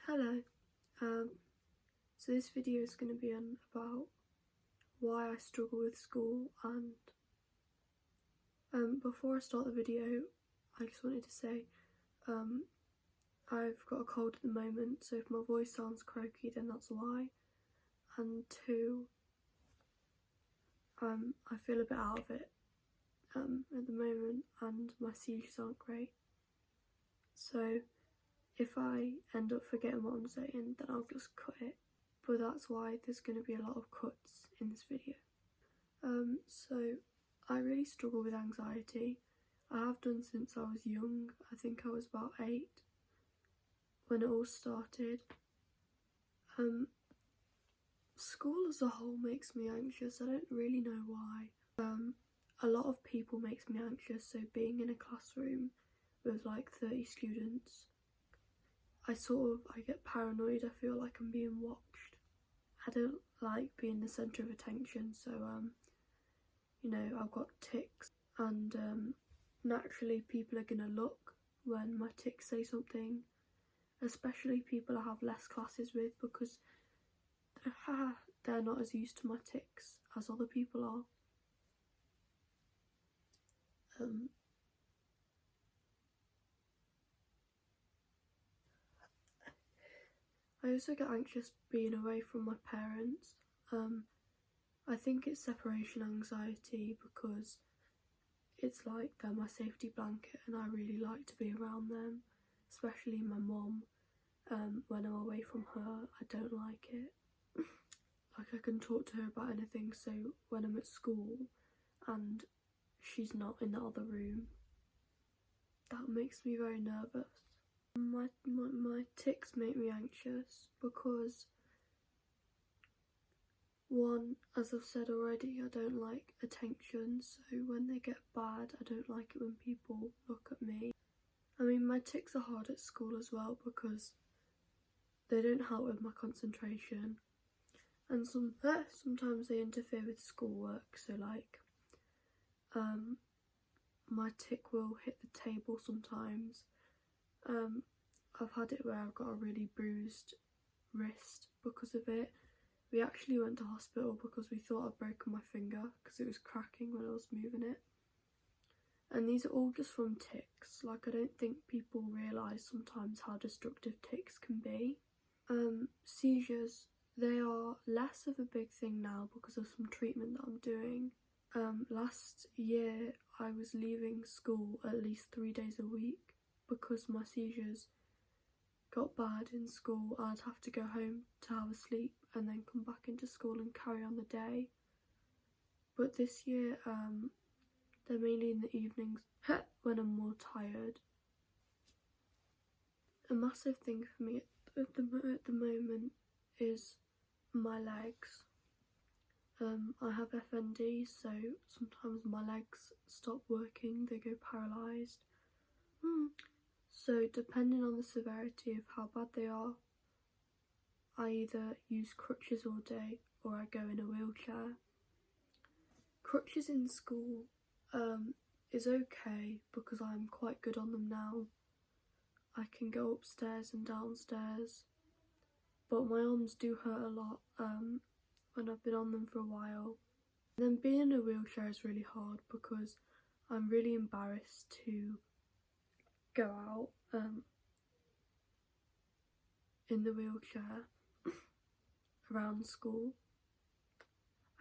Hello, so this video is going to be about why I struggle with school, and before I start the video I just wanted to say I've got a cold at the moment, so if my voice sounds croaky then that's why, and two, I feel a bit out of it at the moment and my seizures aren't great, so if I end up forgetting what I'm saying then I'll just cut it, but that's why there's going to be a lot of cuts in this video. So I really struggle with anxiety. I have done since I was young. I think I was about 8 when it all started. School as a whole makes me anxious. I don't really know why. A lot of people makes me anxious, so being in a classroom with like 30 students, I get paranoid. I feel like I'm being watched. I don't like being the centre of attention, so you know, I've got tics, and naturally people are gonna look when my tics say something, especially people I have less classes with, because they're not as used to my tics as other people are. I also get anxious being away from my parents. I think it's separation anxiety because it's like they're my safety blanket and I really like to be around them, especially my mum. When I'm away from her, I don't like it. Like, I can talk to her about anything, so when I'm at school and she's not in the other room, that makes me very nervous. My tics make me anxious because, one, as I've said already, I don't like attention, so when they get bad, I don't like it when people look at me. I mean, my tics are hard at school as well because they don't help with my concentration, and sometimes they interfere with schoolwork, so like my tic will hit the table sometimes. I've had it where I've got a really bruised wrist because of it. We actually went to hospital because we thought I'd broken my finger because it was cracking when I was moving it. And these are all just from tics. Like, I don't think people realise sometimes how destructive tics can be. Seizures, they are less of a big thing now because of some treatment that I'm doing. Last year I was leaving school at least 3 days a week because my seizures got bad in school. I'd have to go home to have a sleep and then come back into school and carry on the day. But this year they're mainly in the evenings when I'm more tired. A massive thing for me at the moment is my legs. I have FND, so sometimes my legs stop working, they go paralysed. So depending on the severity of how bad they are, I either use crutches all day or I go in a wheelchair. Crutches in school is okay because I'm quite good on them now. I can go upstairs and downstairs, but my arms do hurt a lot when I've been on them for a while. And then being in a wheelchair is really hard because I'm really embarrassed to go out in the wheelchair around school.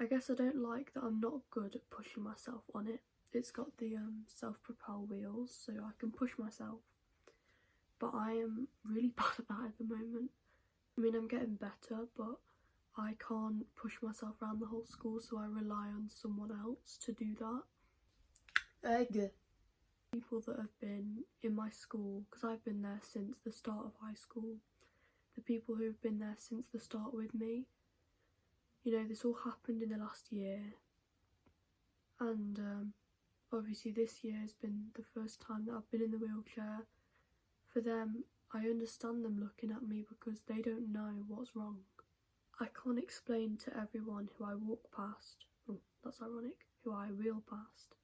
I guess I don't like that I'm not good at pushing myself on it. It's got the self-propel wheels, so I can push myself, but I am really bad at that at the moment. I mean, I'm getting better, but I can't push myself around the whole school, so I rely on someone else to do that. People that have been in my school, because I've been there since the start of high school, the people who have been there since the start with me, you know, this all happened in the last year, and obviously this year has been the first time that I've been in the wheelchair. For them, I understand them looking at me because they don't know what's wrong. I can't explain to everyone who I walk past, oh, that's ironic, who I wheel past,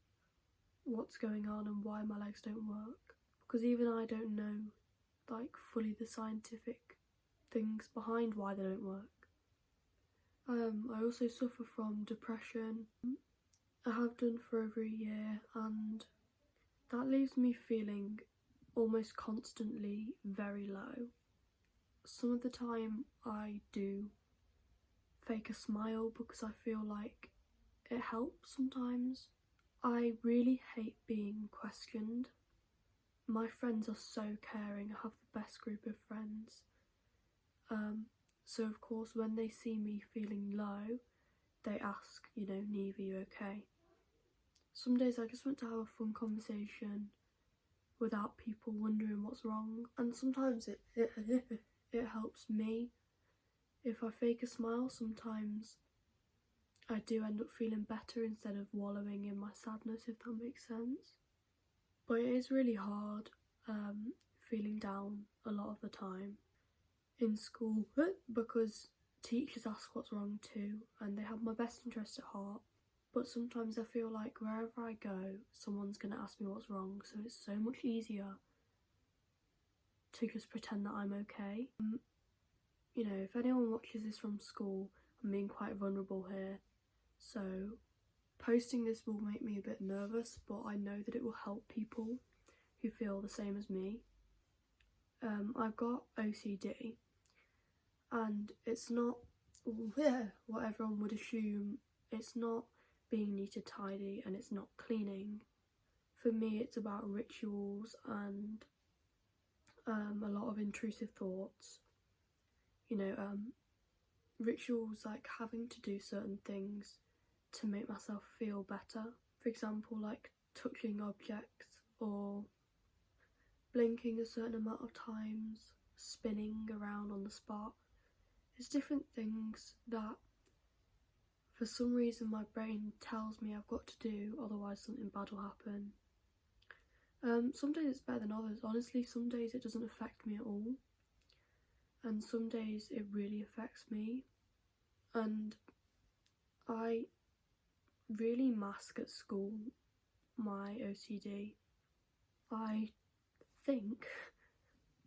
what's going on and why my legs don't work, because even I don't know like fully the scientific things behind why they don't work. I also suffer from depression. I have done for over a year, and that leaves me feeling almost constantly very low. Some of the time I do fake a smile because I feel like it helps sometimes. I really hate being questioned. My friends are so caring. I have the best group of friends. So of course when they see me feeling low, they ask, Neve, are you okay? Some days I just want to have a fun conversation without people wondering what's wrong, and sometimes it helps me. If I fake a smile, sometimes I do end up feeling better instead of wallowing in my sadness, if that makes sense. But it is really hard feeling down a lot of the time in school because teachers ask what's wrong too, and they have my best interest at heart. But sometimes I feel like wherever I go, someone's going to ask me what's wrong, so it's so much easier to just pretend that I'm okay. If anyone watches this from school, I'm being quite vulnerable here, so posting this will make me a bit nervous, but I know that it will help people who feel the same as me. I've got OCD, and it's not what everyone would assume. It's not being neat tidy, and it's not cleaning. For me, it's about rituals and a lot of intrusive thoughts. Rituals like having to do certain things to make myself feel better. For example, like touching objects or blinking a certain amount of times, spinning around on the spot. It's different things that for some reason my brain tells me I've got to do, otherwise something bad will happen. Some days it's better than others. Honestly, some days it doesn't affect me at all, and some days it really affects me. And I really mask at school my OCD. I think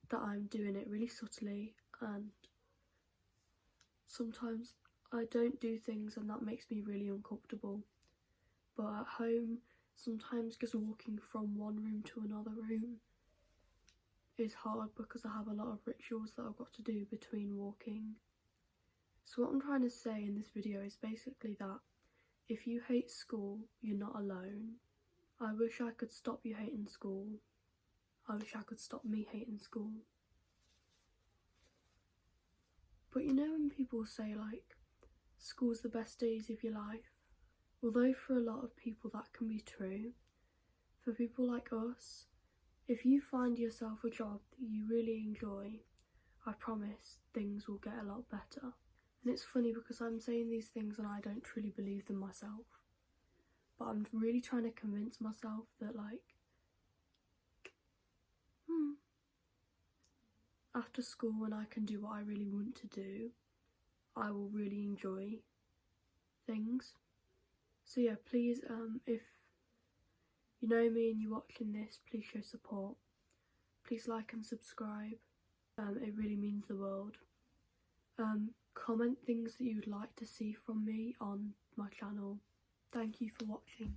that I'm doing it really subtly, and sometimes I don't do things and that makes me really uncomfortable. But at home, sometimes just walking from one room to another room is hard because I have a lot of rituals that I've got to do between walking. So what I'm trying to say in this video is basically that if you hate school, you're not alone. I wish I could stop you hating school. I wish I could stop me hating school. But when people say like, school's the best days of your life, although for a lot of people that can be true, for people like us, if you find yourself a job that you really enjoy, I promise things will get a lot better. And it's funny because I'm saying these things and I don't truly believe them myself, but I'm really trying to convince myself that after school, when I can do what I really want to do, I will really enjoy things. So yeah, please, if you know me and you're watching this, please show support. Please like and subscribe. It really means the world. Comment things that you would like to see from me on my channel. Thank you for watching.